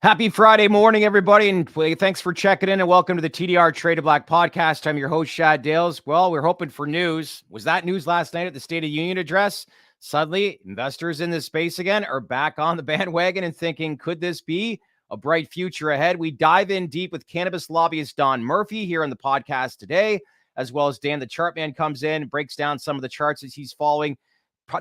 Happy Friday morning, everybody, and thanks for checking in and welcome to the TDR Trade of Black podcast. I'm your host, sdales. Well, we're hoping for news. Was that news last night at the State of Union address? Suddenly, investors in this space again are back on the bandwagon and thinking, could this be a bright future ahead? We dive in deep with cannabis lobbyist Don Murphy here on the podcast today, as well as Dan the Chartman comes in and breaks down some of the charts as he's following.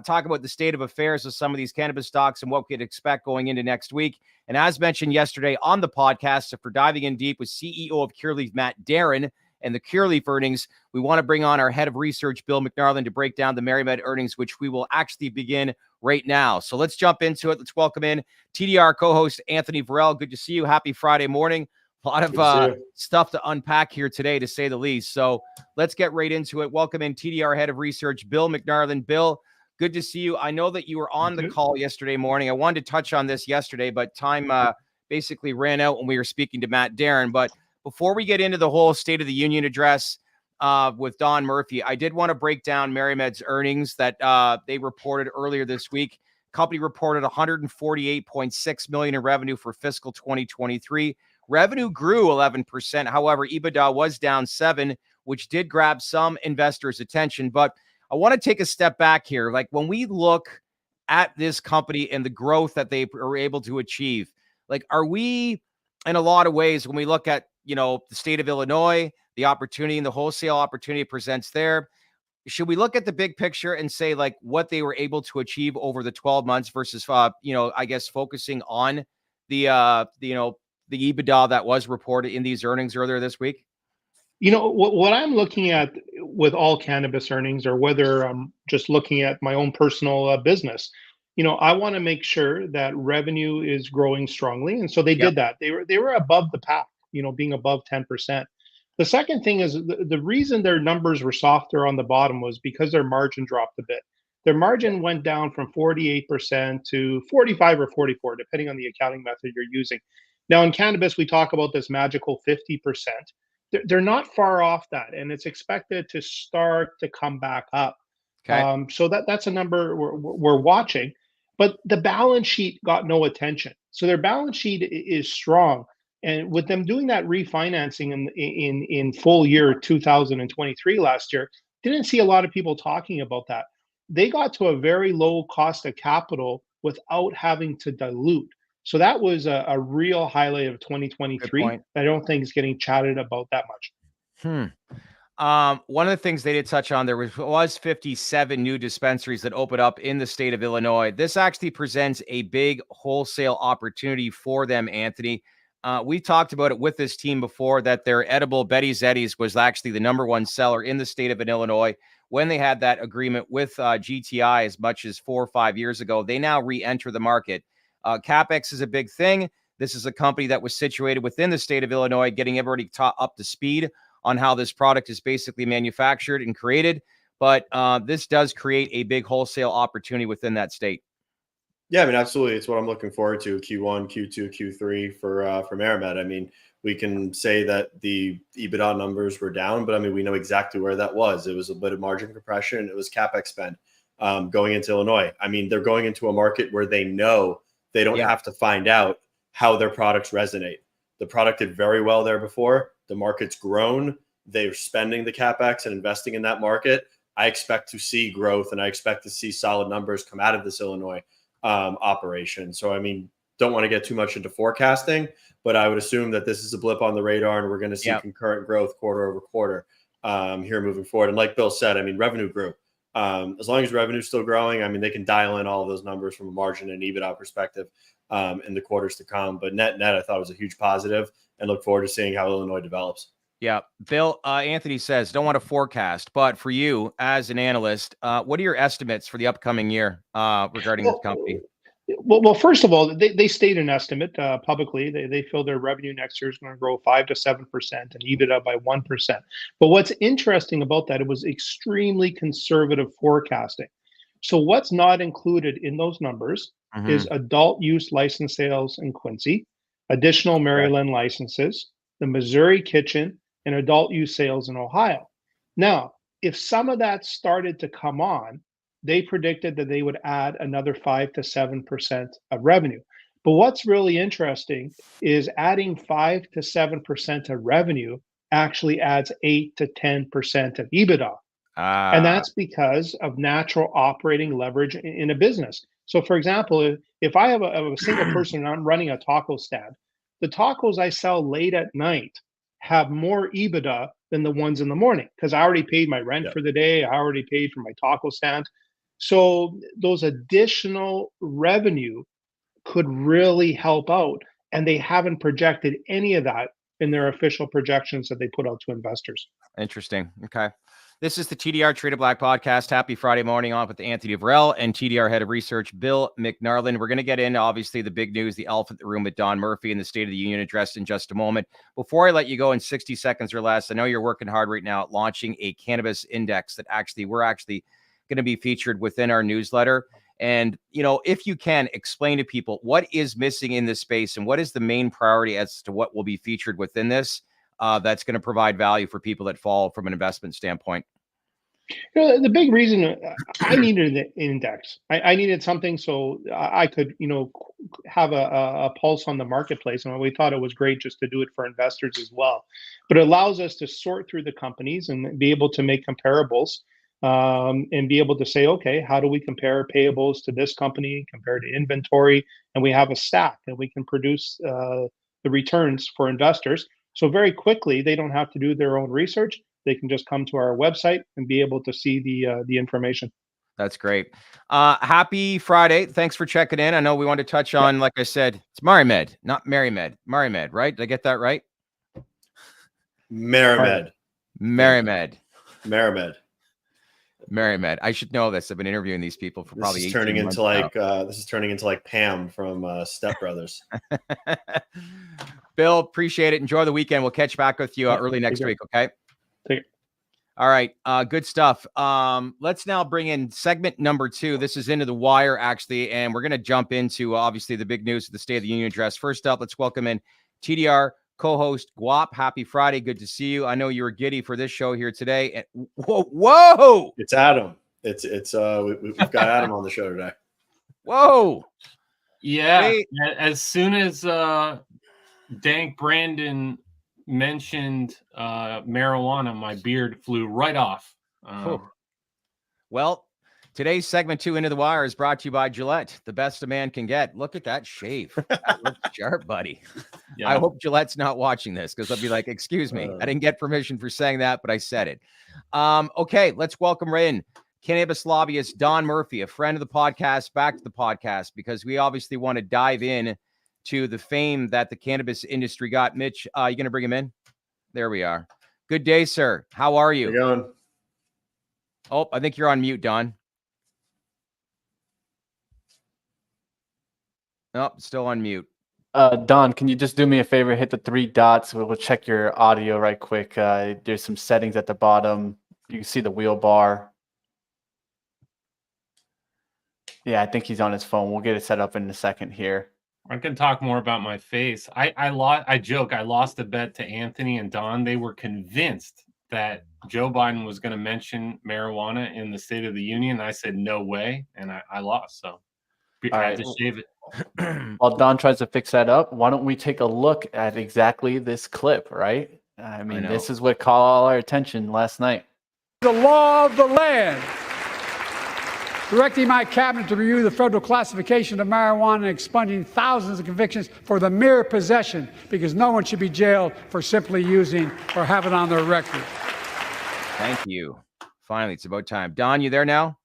Talk about the state of affairs of some of these cannabis stocks and what we could expect going into next week. And as mentioned yesterday on the podcast, so for diving in deep with CEO of Curaleaf, Matt Darren, and the Curaleaf earnings, we want to bring on our head of research, Bill McNarland, to break down the MariMed earnings, which we will actually begin right now. So let's jump into it. Let's welcome in TDR co-host Anthony Varell. Good to see you. Happy Friday morning. A lot of stuff to unpack here today, to say the least. So let's get right into it. Welcome in TDR head of research, Bill McNarland. Bill, good to see you. I know that you were on the call yesterday morning. I wanted to touch on this yesterday, but time basically ran out when we were speaking to Matt Darren. But before we get into the whole State of the Union address with Don Murphy, I did want to break down MariMed's earnings that they reported earlier this week. Company reported $148.6 million in revenue for fiscal 2023. Revenue grew 11%. However, EBITDA was down 7%, which did grab some investors' attention. But I want to take a step back here. Like when we look at this company and the growth that they are able to achieve, like are we in a lot of ways, when we look at, the state of Illinois, the opportunity and the wholesale opportunity it presents there, should we look at the big picture and say like what they were able to achieve over the 12 months versus, I guess focusing on the EBITDA that was reported in these earnings earlier this week? What I'm looking at with all cannabis earnings, or whether I'm just looking at my own personal business, I want to make sure that revenue is growing strongly, and so they did that. They were above the pack, being above 10%. The second thing is the reason their numbers were softer on the bottom was because their margin dropped a bit. Their margin went down from 48% to 45 or 44, depending on the accounting method you're using. Now in cannabis, we talk about this magical 50%. They're not far off that, and it's expected to start to come back up. Okay. So that's a number we're watching, but the balance sheet got no attention. So their balance sheet is strong, and with them doing that refinancing in full year 2023 last year, didn't see a lot of people talking about that. They got to a very low cost of capital without having to dilute. So that was a real highlight of 2023. I don't think it's getting chatted about that much. One of the things they did touch on, there was 57 new dispensaries that opened up in the state of Illinois. This actually presents a big wholesale opportunity for them, Anthony. We talked about it with this team before, that their edible Betty's Eddies was actually the #1 seller in the state of Illinois when they had that agreement with GTI as much as 4 or 5 years ago. They now re-enter the market. CapEx is a big thing. This is a company that was situated within the state of Illinois, getting everybody up to speed on how this product is basically manufactured and created. But this does create a big wholesale opportunity within that state. Yeah, I mean, absolutely. It's what I'm looking forward to, Q1, Q2, Q3 for MariMed. I mean, we can say that the EBITDA numbers were down, but I mean, we know exactly where that was. It was a bit of margin compression. It was CapEx spend going into Illinois. I mean, they're going into a market where they know they don't have to find out how their products resonate. The product did very well there before. The market's grown. They're spending the CapEx and investing in that market. I expect to see growth, and I expect to see solid numbers come out of this Illinois operation. So, I mean, don't want to get too much into forecasting, but I would assume that this is a blip on the radar, and we're going to see concurrent growth quarter over quarter here moving forward. And like Bill said, I mean, revenue grew. As long as revenue is still growing, I mean, they can dial in all of those numbers from a margin and EBITDA perspective in the quarters to come. But net, I thought it was a huge positive, and look forward to seeing how Illinois develops. Yeah. Bill, Anthony says, don't want to forecast, but for you as an analyst, what are your estimates for the upcoming year regarding this company? Well, first of all, they state an estimate publicly. They feel their revenue next year is going to grow 5 to 7% and EBITDA by 1%. But what's interesting about that, it was extremely conservative forecasting. So what's not included in those numbers is adult use license sales in Quincy, additional Maryland licenses, the Missouri kitchen, and adult use sales in Ohio. Now, if some of that started to come on, they predicted that they would add another 5 to 7% of revenue. But what's really interesting is adding 5 to 7% of revenue actually adds 8 to 10% of EBITDA. And Ah, that's because of natural operating leverage in a business. So, for example, if I have a single person and I'm running a taco stand, the tacos I sell late at night have more EBITDA than the ones in the morning because I already paid my rent Yeah. for the day. I already paid for my taco stand. So, those additional revenue could really help out. And they haven't projected any of that in their official projections that they put out to investors. interesting. Okay. This is the TDR Trade of Black podcast. Happy Friday morning on with Anthony Varell and TDR Head of Research, Bill McNarland. We're going to get into, obviously, the big news, the elephant in the room with Don Murphy and the State of the Union address in just a moment. Before I let you go in 60 seconds or less, I know you're working hard right now at launching a cannabis index that we're actually going to be featured within our newsletter. And, if you can explain to people what is missing in this space and what is the main priority as to what will be featured within this, that's going to provide value for people that fall from an investment standpoint. The big reason I needed an index, I needed something so I could, have a pulse on the marketplace. And we thought it was great just to do it for investors as well. But it allows us to sort through the companies and be able to make comparables and be able to say, okay, how do we compare payables to this company compared to inventory? And we have a stack and we can produce the returns for investors. So very quickly, they don't have to do their own research. They can just come to our website and be able to see the information. That's great. Happy Friday. Thanks for checking in. I know we wanted to touch on, like I said, it's MariMed, not MariMed. MariMed, right? Did I get that right? MariMed. MariMed. MariMed. I should know this. I've been interviewing these people for probably 18 months This is turning into like Pam from Step Brothers. Bill, appreciate it. Enjoy the weekend. We'll catch back with you early next week. Okay. Take it. All right. Good stuff. Let's now bring in segment number 2. This is Into the Wire, actually, and we're going to jump into, obviously, the big news of the State of the Union address. First up, let's welcome in TDR co-host Guap. Happy Friday. Good to see you. I know you were giddy for this show here today. And whoa! It's Adam. We've got Adam on the show today. Whoa! Yeah. Hey. As soon as Dank Brandon mentioned marijuana, my beard flew right off. Well, today's segment 2 Into the Wire is brought to you by Gillette, the best a man can get. Look at that shave. That looks sharp, buddy. Yeah. I hope Gillette's not watching this because I'll be like, excuse me, I didn't get permission for saying that, but I said it. Okay, let's welcome right in cannabis lobbyist Don Murphy, a friend of the podcast, back to the podcast, because we obviously want to dive in to the fame that the cannabis industry got. Mitch, you going to bring him in? There we are. Good day, sir. How are you? How you going? Oh, I think you're on mute, Don. Nope, still on mute. Don, can you just do me a favor? Hit the 3 dots. We'll check your audio right quick. There's some settings at the bottom. You can see the wheel bar. Yeah, I think he's on his phone. We'll get it set up in a second here. I can talk more about my face. I joke. I lost a bet to Anthony and Don. They were convinced that Joe Biden was going to mention marijuana in the State of the Union. I said, no way. And I lost. So I had to shave it. While Don tries to fix that up, why don't we take a look at exactly this clip, right? I mean, this is what caught all our attention last night. The law of the land, directing my cabinet to review the federal classification of marijuana and expunging thousands of convictions for the mere possession, because no one should be jailed for simply using or have it on their record. Thank you. Finally, it's about time. Don, you there now?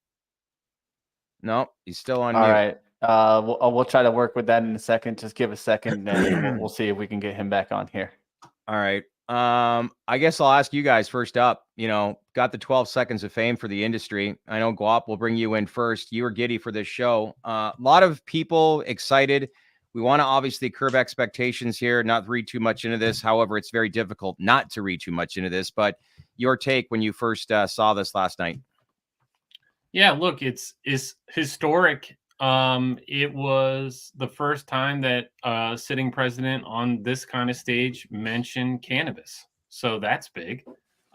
No, he's still on mute. All right. We'll try to work with that in a second. Just give a second, and we'll see if we can get him back on here. All right. I guess I'll ask you guys first up. Got the 12 seconds of fame for the industry. I know Guap will bring you in first. You were giddy for this show. A lot of people excited. We want to obviously curb expectations here, not read too much into this. However, it's very difficult not to read too much into this. But your take when you first saw this last night? Yeah, look, it's historic. It was the first time that a sitting president on this kind of stage mentioned cannabis. So that's big.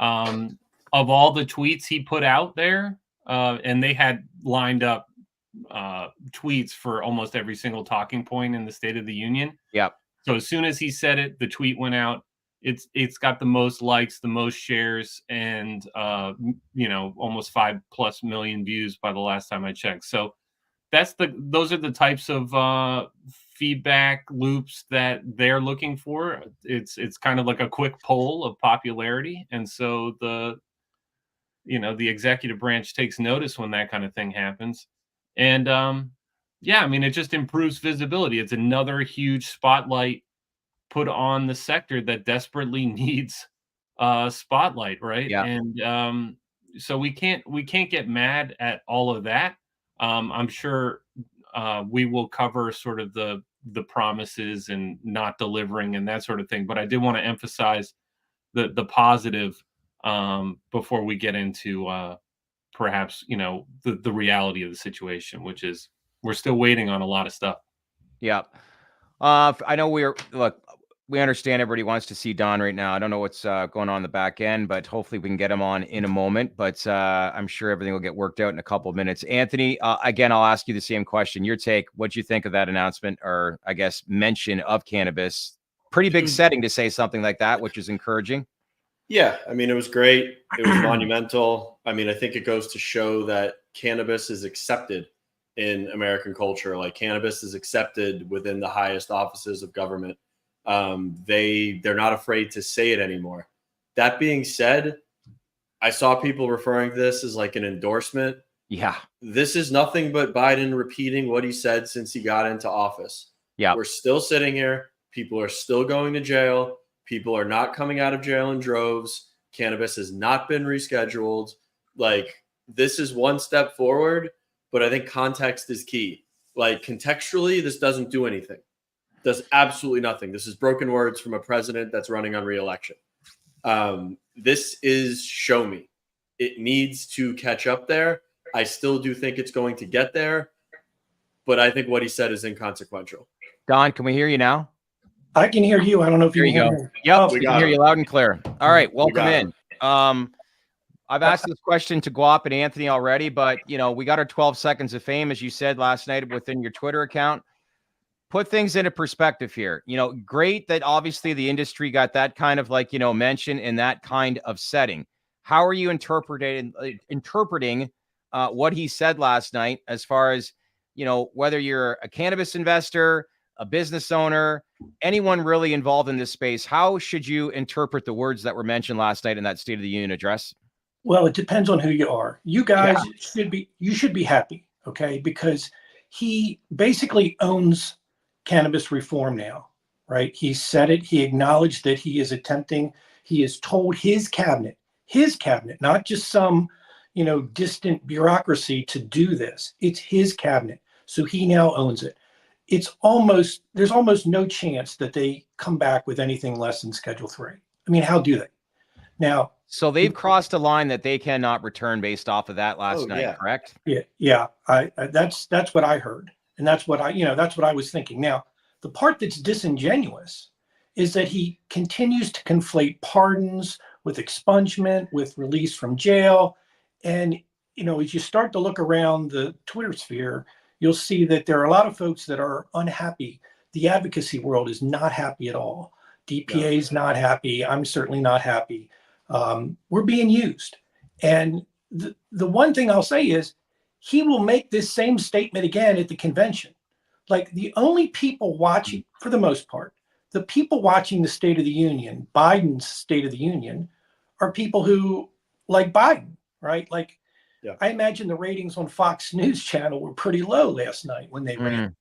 Of all the tweets he put out there, and they had lined up tweets for almost every single talking point in the State of the Union. Yep. So as soon as he said it, the tweet went out. It's got the most likes, the most shares, and almost 5+ million views by the last time I checked. So those are the types of feedback loops that they're looking for. It's kind of like a quick poll of popularity, and so the executive branch takes notice when that kind of thing happens. And I mean, it just improves visibility. It's another huge spotlight put on the sector that desperately needs spotlight, right? Yeah. And so we can't get mad at all of that. I'm sure we will cover sort of the promises and not delivering and that sort of thing. But I did want to emphasize the positive before we get into perhaps the reality of the situation, which is we're still waiting on a lot of stuff. Yeah. I know we understand everybody wants to see Don right now. I don't know what's going on in the back end, but hopefully we can get him on in a moment. But I'm sure everything will get worked out in a couple of minutes. Anthony, again, I'll ask you the same question. Your take, what do you think of that announcement, or I guess mention of cannabis? Pretty big setting to say something like that, which is encouraging. Yeah, I mean, it was great. It was monumental. I mean, I think it goes to show that cannabis is accepted in American culture. Like, cannabis is accepted within the highest offices of government. They're not afraid to say it anymore. That being said, I saw people referring to this as like an endorsement. Yeah. This is nothing but Biden repeating what he said since he got into office. Yeah. We're still sitting here. People are still going to jail. People are not coming out of jail in droves. Cannabis has not been rescheduled. Like, this is one step forward, but I think context is key. Like, contextually, this doesn't do anything. Does absolutely nothing. This is broken words from a president that's running on re-election. This is show me. It needs to catch up there. I still do think it's going to get there, but I think what he said is inconsequential. Don, can we hear you now? I can hear you. I don't know if There you you can go. hear me. Yep, we can hear you loud and clear. All right, welcome got in. I've asked this question to Guap and Anthony already, but we got our 12 seconds of fame, as you said last night within your Twitter account. Put things into perspective here. Great that obviously the industry got that kind of mention in that kind of setting. How are you interpreting what he said last night, as far as whether you're a cannabis investor, a business owner, anyone really involved in this space? How should you interpret the words that were mentioned last night in that State of the Union address? Well, it depends on who you are. You guys should be happy, okay? Because he basically owns cannabis reform now, right? He said it. He acknowledged that he is attempting. He has told his cabinet, not just some, distant bureaucracy, to do this. It's his cabinet. So he now owns it. There's almost no chance that they come back with anything less than Schedule 3. I mean, how do they? Now, so they've crossed a line that they cannot return based off of that last night, correct? Yeah. That's what I heard, and that's what I was thinking. Now, the part that's disingenuous is that he continues to conflate pardons with expungement, with release from jail, and as you start to look around the Twitter sphere, you'll see that there are a lot of folks that are unhappy. The advocacy world is not happy at all. DPA is not happy. I'm certainly not happy. We're being used. And the one thing I'll say is he will make this same statement again at the convention. Like, the only people watching, for the most part, the people watching the State of the Union, Biden's State of the Union, are people who like Biden, right? Like, I imagine the ratings on Fox News Channel were pretty low last night when they ran.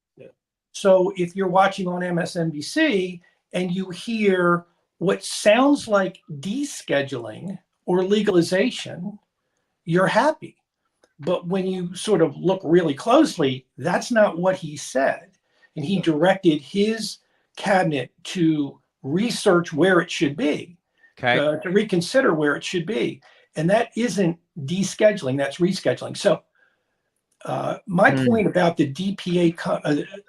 So if you're watching on MSNBC and you hear what sounds like descheduling or legalization, you're happy. But when you sort of look really closely, that's not what he said. And he directed his cabinet to research where it should be, to reconsider where it should be. And that isn't descheduling, that's rescheduling. So my point about the DPA,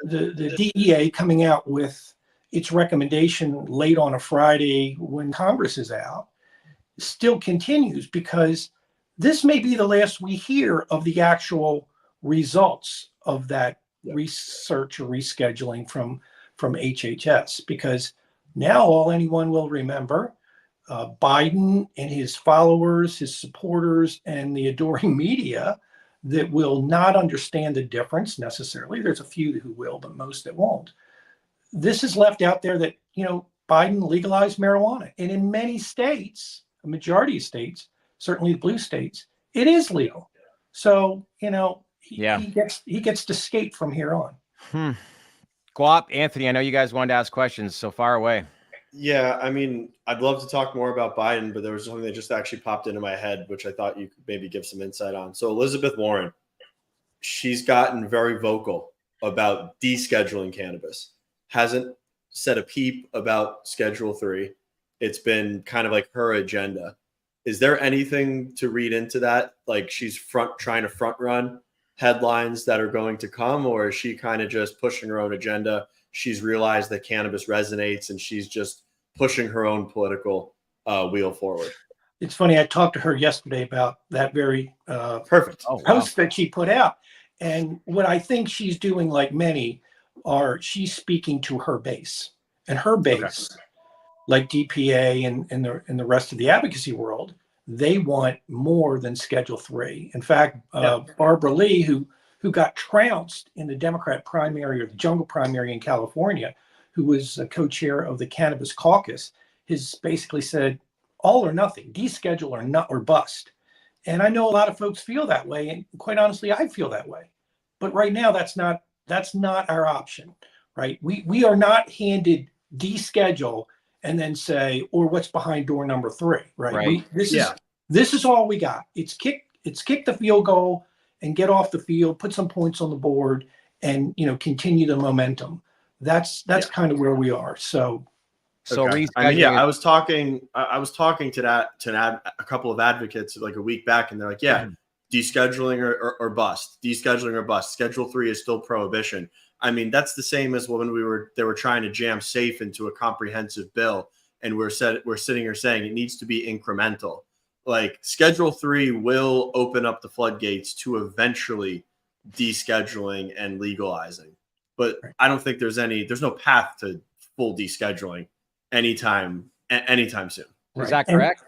the DEA coming out with its recommendation late on a Friday when Congress is out still continues, because this may be the last we hear of the actual results of that research or rescheduling from HHS, because now all anyone will remember, Biden and his followers, his supporters, and the adoring media that will not understand the difference necessarily. There's a few who will, but most that won't. This is left out there that, Biden legalized marijuana. And in many states, a majority of states, certainly the blue states, it is legal. So, he gets to skate from here on. Guap, Anthony, I know you guys wanted to ask questions, so far away. Yeah, I mean, I'd love to talk more about Biden, but there was something that just actually popped into my head, which I thought you could maybe give some insight on. So Elizabeth Warren, she's gotten very vocal about descheduling cannabis. Hasn't said a peep about Schedule 3. It's been kind of like her agenda. Is there anything to read into that? Like she's trying to front run headlines that are going to come, or is she kind of just pushing her own agenda? She's realized that cannabis resonates and she's just pushing her own political wheel forward. It's funny. I talked to her yesterday about that very perfect post that she put out. And what I think she's doing, like many, she's speaking to her base, and her base, like DPA and the rest of the advocacy world, they want more than Schedule 3. In fact, Barbara Lee, who got trounced in the Democrat primary or the jungle primary in California, who was a co-chair of the Cannabis Caucus, has basically said all or nothing, deschedule or bust. And I know a lot of folks feel that way, and quite honestly, I feel that way. But right now, that's not our option, right? We are not handed deschedule and then say, or what's behind door number 3, right? This is all we got. It's kick the field goal and get off the field, put some points on the board, and continue the momentum. That's kind of where we are. So I mean, I was talking to a couple of advocates like a week back, and they're like, descheduling or bust. Descheduling or bust. Schedule 3 is still prohibition. I mean, that's the same as when they were trying to jam SAFE into a comprehensive bill, and we're sitting here saying it needs to be incremental. Like Schedule 3 will open up the floodgates to eventually descheduling and legalizing, but I don't think there's no path to full descheduling anytime soon. Is that correct?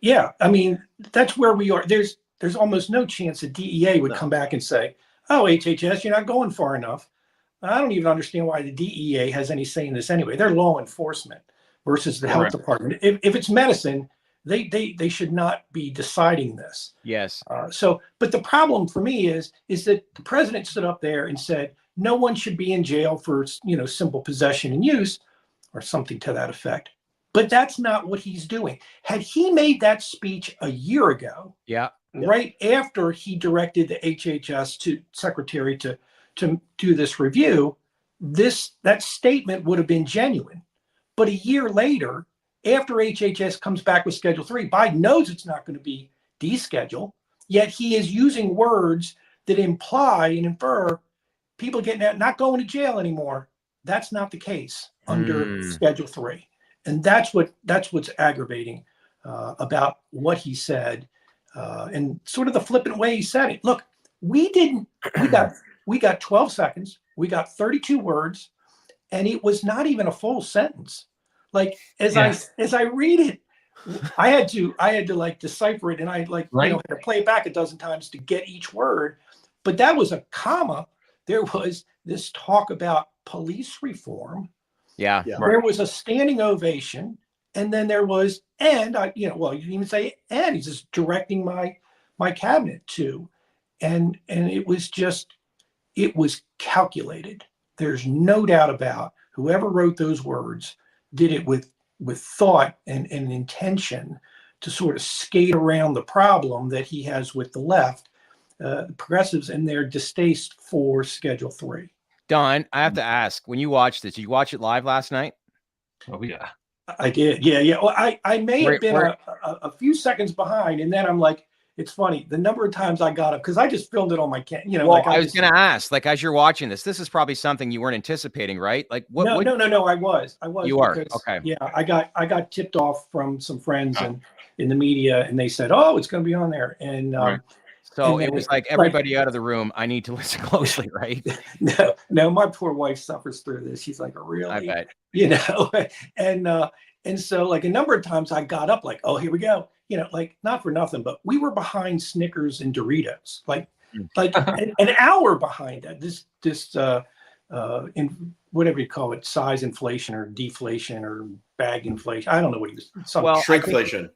Yeah, I mean, that's where we are. There's almost no chance the DEA would come back and say, "Oh, HHS, you're not going far enough." I don't even understand why the DEA has any say in this anyway. They're law enforcement versus the health department. If it's medicine, they should not be deciding this. Yes. But the problem for me is that the president stood up there and said no one should be in jail for simple possession and use, or something to that effect. But that's not what he's doing. Had he made that speech a year ago, right after he directed the HHS secretary to do this review, that statement would have been genuine. But a year later, after HHS comes back with Schedule 3, Biden knows it's not going to be deschedule, yet he is using words that imply and infer people getting out, not going to jail anymore. That's not the case under Schedule 3. And that's what's aggravating about what he said, and sort of the flippant way he said it. Look, we got 12 seconds, we got 32 words, and it was not even a full sentence. Like as I read it, I had to like decipher it, and I had to play it back a dozen times to get each word. But that was a comma. There was this talk about police reform. There was a standing ovation, and then there was, and you can even say, and he's just directing my cabinet to, and it was calculated. There's no doubt about whoever wrote those words did it with thought and intention to sort of skate around the problem that he has with the left, progressives, and their distaste for Schedule 3. Don, I have to ask, when you watched this, did you watch it live last night? Oh, yeah. I did. Yeah. Well, I may have been a few seconds behind, and then I'm like, it's funny, the number of times I got up, because I just filmed it on my I was going to ask, like, as you're watching this is probably something you weren't anticipating, right? Like, what? No, I was. You are? Okay. Yeah, I got tipped off from some friends and in the media, and they said, "Oh, it's going to be on there," and So it was like everybody out of the room. I need to listen closely, right? No, my poor wife suffers through this. She's like, really? I bet. You know, and so like a number of times I got up like, oh, here we go. You know, like not for nothing, but we were behind Snickers and Doritos, like an hour behind that. In whatever you call it, size inflation or deflation or bag inflation. I don't know what you shrinkflation.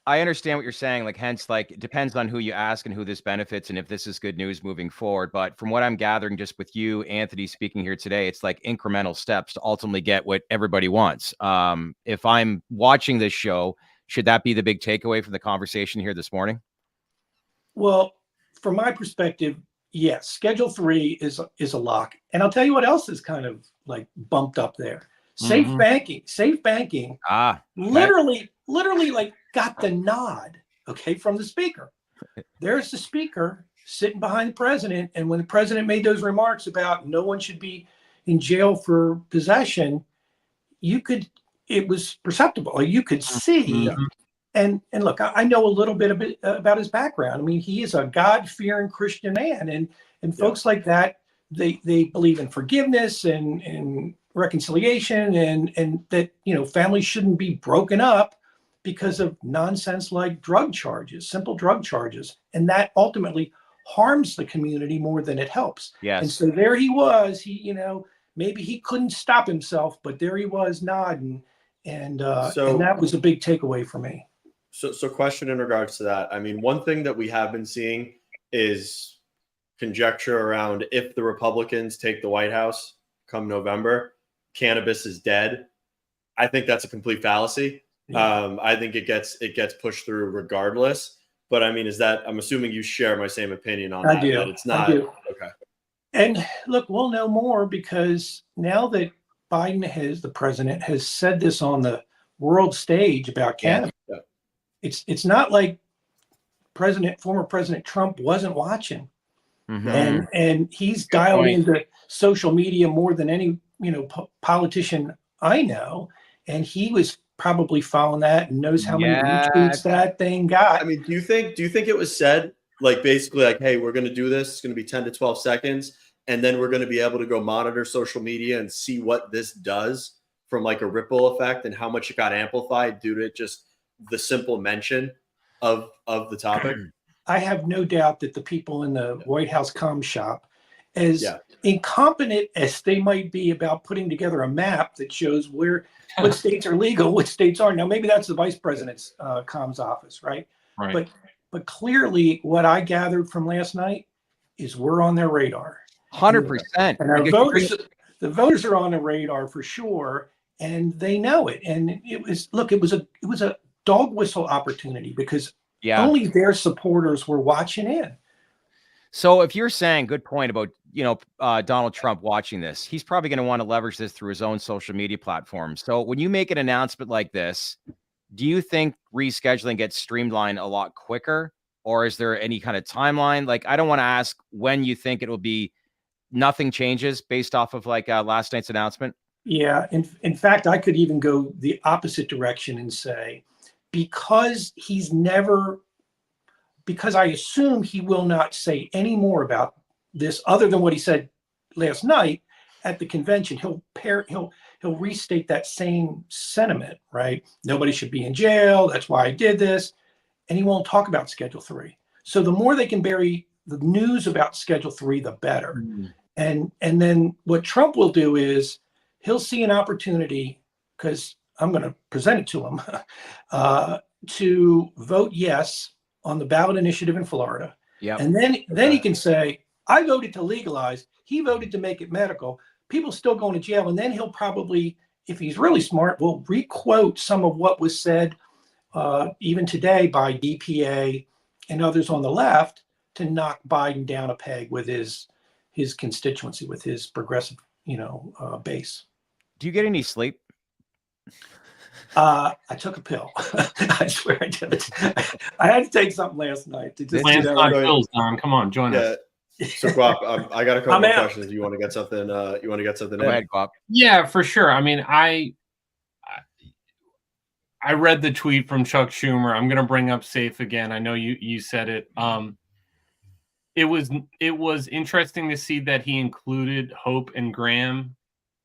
I understand what you're saying. Like, hence, like, it depends on who you ask and who this benefits and if this is good news moving forward. But from what I'm gathering, just with you, Anthony, speaking here today, it's like incremental steps to ultimately get what everybody wants. If I'm watching this show, should that be the big takeaway from the conversation here this morning? Well, from my perspective, yes, Schedule 3 is a lock. And I'll tell you what else is kind of like bumped up there. Safe banking. Literally like got the nod, okay, from the speaker. There's the speaker sitting behind the president. And when the president made those remarks about no one should be in jail for possession, it was perceptible. You could see. And look, I know a little bit about his background. I mean, he is a God-fearing Christian man, and folks like that, they believe in forgiveness and reconciliation, and that, you know, families shouldn't be broken up because of nonsense like simple drug charges, and that ultimately harms the community more than it helps. Yes. And so there he was. He, maybe he couldn't stop himself, but there he was nodding, and that was a big takeaway for me. So question in regards to that. I mean, one thing that we have been seeing is conjecture around if the Republicans take the White House come November, cannabis is dead. I think that's a complete fallacy. I think it gets pushed through regardless. But I mean, I'm assuming you share my same opinion on that. I do. That it's not okay. And look, we'll know more because now that the president has said this on the world stage about cannabis. Yeah. It's not like former President Trump wasn't watching, and he's dialed into social media more than any politician I know, and he was probably following that and knows how many retweets that thing got. I mean, do you think it was said like basically like, hey, we're going to do this. It's going to be 10 to 12 seconds, and then we're going to be able to go monitor social media and see what this does from like a ripple effect and how much it got amplified due to just the simple mention of the topic? I have no doubt that the people in the White House comm shop, as incompetent as they might be about putting together a map that shows what states are legal, which states aren't. Now, maybe that's the vice president's comms office, right? But clearly what I gathered from last night is we're on their radar. 100%. And the voters are on the radar for sure, and they know it. And it was a dog whistle opportunity because only their supporters were watching in. So if you're saying, good point about, Donald Trump watching this, he's probably going to want to leverage this through his own social media platforms. So when you make an announcement like this, do you think rescheduling gets streamlined a lot quicker, or is there any kind of timeline? Like, I don't want to ask when you think it will be nothing changes based off of like last night's announcement. Yeah. In fact, I could even go the opposite direction and say, because I assume he will not say any more about this other than what he said last night at the convention. He'll restate that same sentiment, right? Nobody should be in jail. That's why I did this. And he won't talk about Schedule 3. So the more they can bury the news about Schedule 3, the better. And then what Trump will do is he'll see an opportunity, because I'm going to present it to him, to vote yes on the ballot initiative in Florida. And then he can say, I voted to legalize. He voted to make it medical. People still going to jail. And then he'll probably, if he's really smart, will requote some of what was said even today by DPA and others on the left to knock Biden down a peg with his constituency, with his progressive, base. Do you get any sleep? I took a pill. I swear I did. I had to take something last night to just pills, Don. Come on, join us. So Guap, I got a couple of questions. Do you want to get something? Go ahead, Guap. Yeah, for sure. I mean, I I read the tweet from Chuck Schumer. I'm going to bring up SAFE again. I know you said it. It was interesting to see that he included Hope and Graham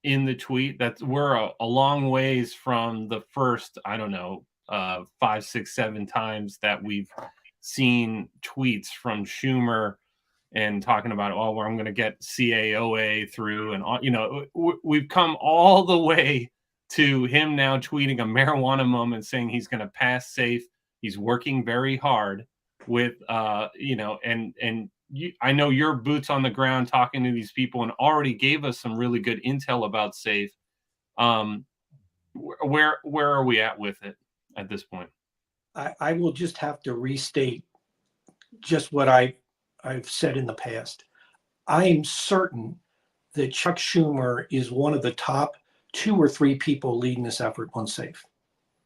in the tweet. We're a long ways from the first, I don't know, 5, 6, 7 times that we've seen tweets from Schumer and talking about, oh, I'm going to get CAOA through, and all, we've come all the way to him now tweeting a marijuana moment, saying he's going to pass SAFE. He's working very hard with, and I know your boots on the ground talking to these people and already gave us some really good intel about SAFE. Where are we at with it at this point? I will just have to restate just what I've said in the past. I am certain that Chuck Schumer is one of the top 2 or 3 people leading this effort on SAFE.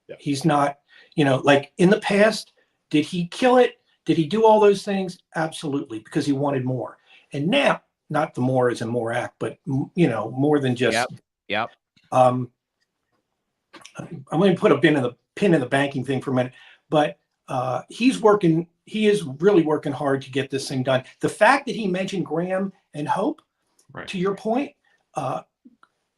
Yeah. He's not, like in the past, did he kill it? Did he do all those things? Absolutely, because he wanted more. And now, not the more as in more act, but more than just. Yep. I'm going to put a pin in the banking thing for a minute, but he is really working hard to get this thing done. The fact that he mentioned Graham and Hope, right, to your point,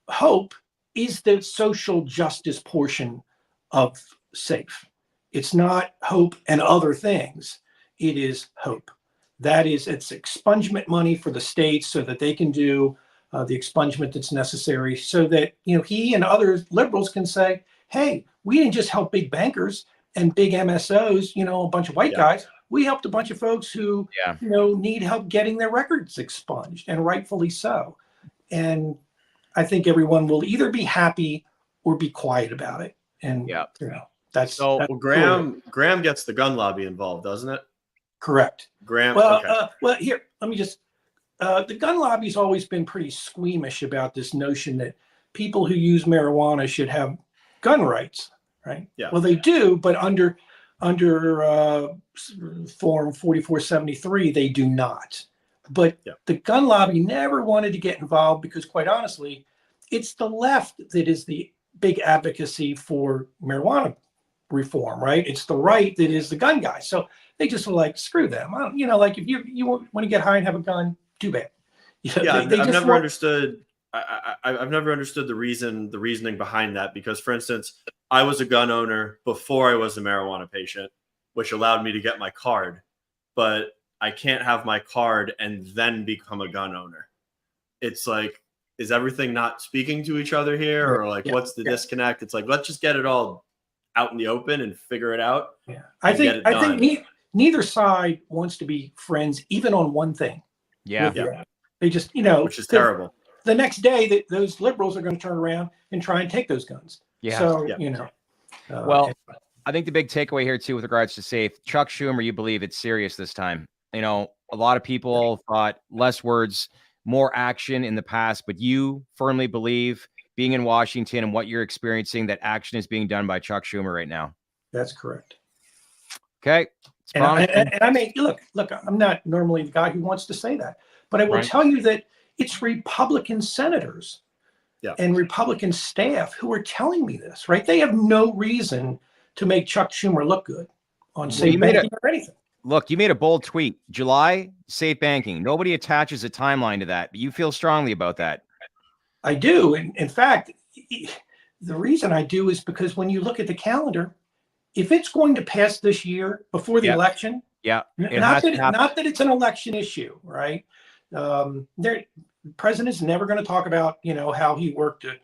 Hope is the social justice portion of SAFE. It's not Hope and other things. It is Hope. It's expungement money for the states so that they can do the expungement that's necessary, so that he and other liberals can say, hey, we didn't just help big bankers and big MSOs, a bunch of white guys. We helped a bunch of folks who need help getting their records expunged, and rightfully so. And I think everyone will either be happy or be quiet about it. And that's Graham gets the gun lobby involved, doesn't it? Correct. Graham. Well, okay. Here, let me just. The gun lobby's always been pretty squeamish about this notion that people who use marijuana should have gun rights, right? Yeah. Well, they do, but under Form 4473, they do not. But the gun lobby never wanted to get involved because, quite honestly, it's the left that is the big advocacy for marijuana reform, right? It's the right that is the gun guy. So they just were like, screw them. Like if you want to get high and have a gun, too bad. I've never understood. I've never understood the reasoning behind that, because, for instance, I was a gun owner before I was a marijuana patient, which allowed me to get my card, but I can't have my card and then become a gun owner. It's like, is everything not speaking to each other here, or like what's the disconnect? It's like, let's just get it all out in the open and figure it out. Yeah, I think neither side wants to be friends, even on one thing. Yeah. They just, which is terrible. The next day, those liberals are going to turn around and try and take those guns. Yeah. So, well, I think the big takeaway here too, with regards to SAFE, Chuck Schumer, you believe it's serious this time. A lot of people thought less words, more action in the past, but you firmly believe, being in Washington and what you're experiencing, that action is being done by Chuck Schumer right now. That's correct. Okay. And I mean, look, I'm not normally the guy who wants to say that, but I will tell you that it's Republican senators and Republican staff who are telling me this, right? They have no reason to make Chuck Schumer look good on safe banking or anything. Look, you made a bold tweet. July, safe banking. Nobody attaches a timeline to that, but you feel strongly about that. I do. In fact, the reason I do is because when you look at the calendar, if it's going to pass this year before the election, not that it's an election issue, right? The president's never going to talk about, how he worked to,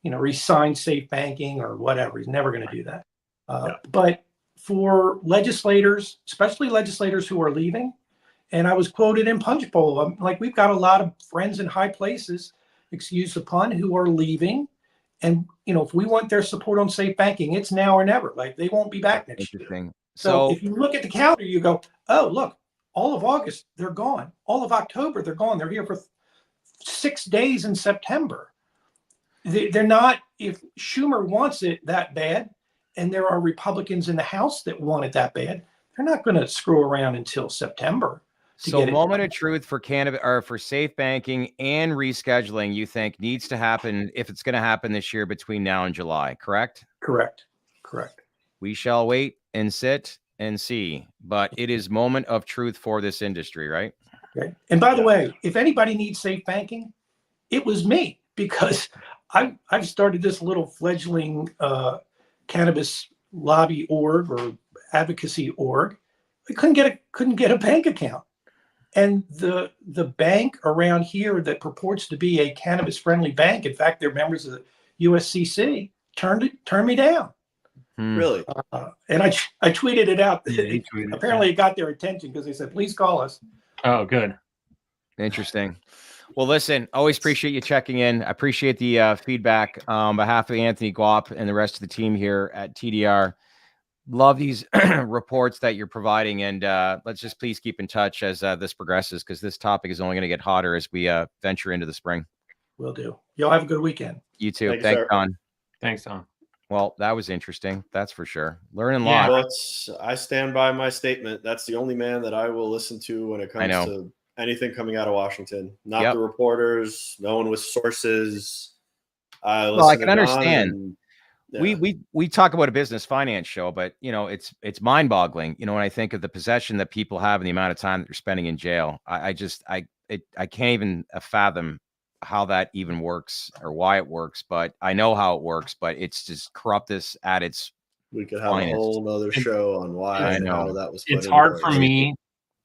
re-sign safe banking or whatever. He's never going to do that. But for legislators, especially legislators who are leaving, and I was quoted in Punch Bowl, like, we've got a lot of friends in high places, excuse the pun, who are leaving. And, if we want their support on safe banking, it's now or never. Like, they won't be back next year. So if you look at the calendar, you go, oh, look, all of August, they're gone. All of October, they're gone. They're here for 6 days in September. They're not, if Schumer wants it that bad, and there are Republicans in the House that want it that bad, they're not going to screw around until September. So moment of truth for cannabis, or for safe banking and rescheduling, you think needs to happen, if it's going to happen this year, between now and July, correct? Correct. we shall wait and sit and see. But it is moment of truth for this industry, right? Okay. And by the way, if anybody needs safe banking, it was me, because I've started this little fledgling cannabis lobby org or advocacy org. I couldn't get a bank account. And the bank around here that purports to be a cannabis friendly bank, in fact, they're members of the USCC, turned me down. Really? And I tweeted it out. You tweeted Apparently, it got their attention because they said, "Please call us." Oh, good. Interesting. Well, listen, always appreciate you checking in. I appreciate the feedback on behalf of Anthony Guap and the rest of the team here at TDR. Love these reports that you're providing, and let's just please keep in touch as this progresses, because this topic is only going to get hotter as we venture into the spring. Will do. Y'all have a good weekend. You too. Thanks, Thanks, sir. Don. Thanks, Tom. Well, that was interesting. That's for sure. Learning Yeah. lots. Well, I stand by my statement. That's the only man that I will listen to when it comes to anything coming out of Washington. Not the reporters, no one with sources. Well, I can understand. And, we talk about a business finance show, but you know, it's mind-boggling. You know, when I think of the possession that people have and the amount of time that they're spending in jail, I can't even fathom how that even works or why it works. But I know how it works. But it's just corruptness at its. We could have finest. a whole nother show on why I and know. how that was. It's hard for me.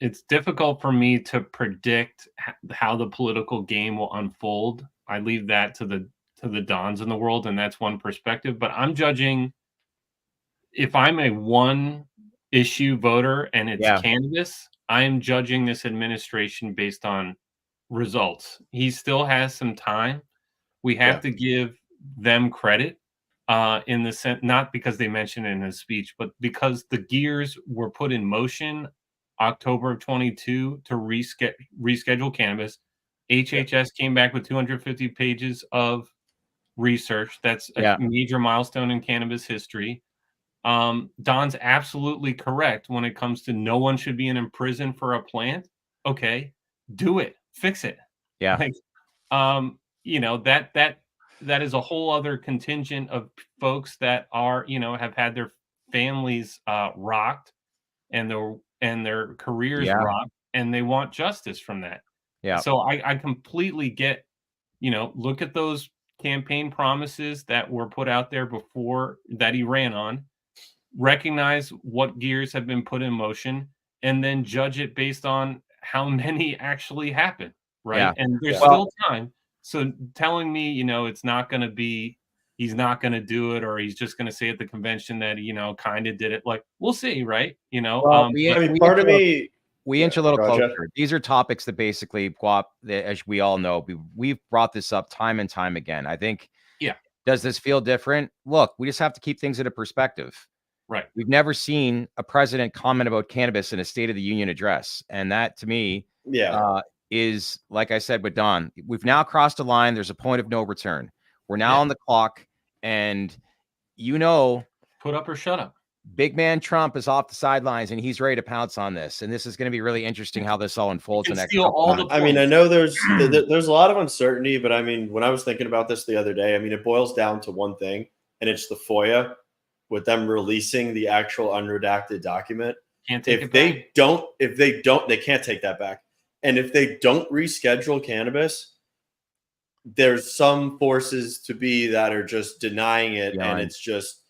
It's difficult for me to predict how the political game will unfold. I leave that to the dons in the world, and that's one perspective. But I'm judging, if I'm a one issue voter and it's cannabis, I am judging this administration based on results. He still has some time. We have to give them credit in the sense, not because they mentioned it in his speech, but because the gears were put in motion October of 22 to reschedule cannabis. HHS came back with 250 pages of research. That's a major milestone in cannabis history. Don's absolutely correct when it comes to no one should be in prison for a plant. Okay, do it, fix it. Yeah. Like, you know, that is a whole other contingent of folks that are, you know, have had their families rocked and their careers rocked, and they want justice from that. Yeah. So I completely get, you know, look at those campaign promises that were put out there before that he ran on, recognize what gears have been put in motion, and then judge it based on how many actually happen, right? Yeah. And there's still time. So telling me, you know, it's not going to be, he's not going to do it, or he's just going to say at the convention that, you know, kind of did it, like, we'll see, right? You know, well, I mean, part of me. We inch a little closer. These are topics that basically, Guap, as we all know, we've brought this up time and time again. I think, does this feel different? Look, we just have to keep things in a perspective. Right. We've never seen a president comment about cannabis in a State of the Union address. And that, to me, is, like I said with Don, we've now crossed a line. There's a point of no return. We're now on the clock. And, you know, put up or shut up. Big man Trump is off the sidelines, and he's ready to pounce on this. And this is going to be really interesting how this all unfolds. The next I mean, I know there's a lot of uncertainty, but I mean, when I was thinking about this the other day, I mean, it boils down to one thing, and it's the FOIA, with them releasing the actual unredacted document. If they don't, they can't take that back. And if they don't reschedule cannabis, there's some forces to be that are just denying it, and it's just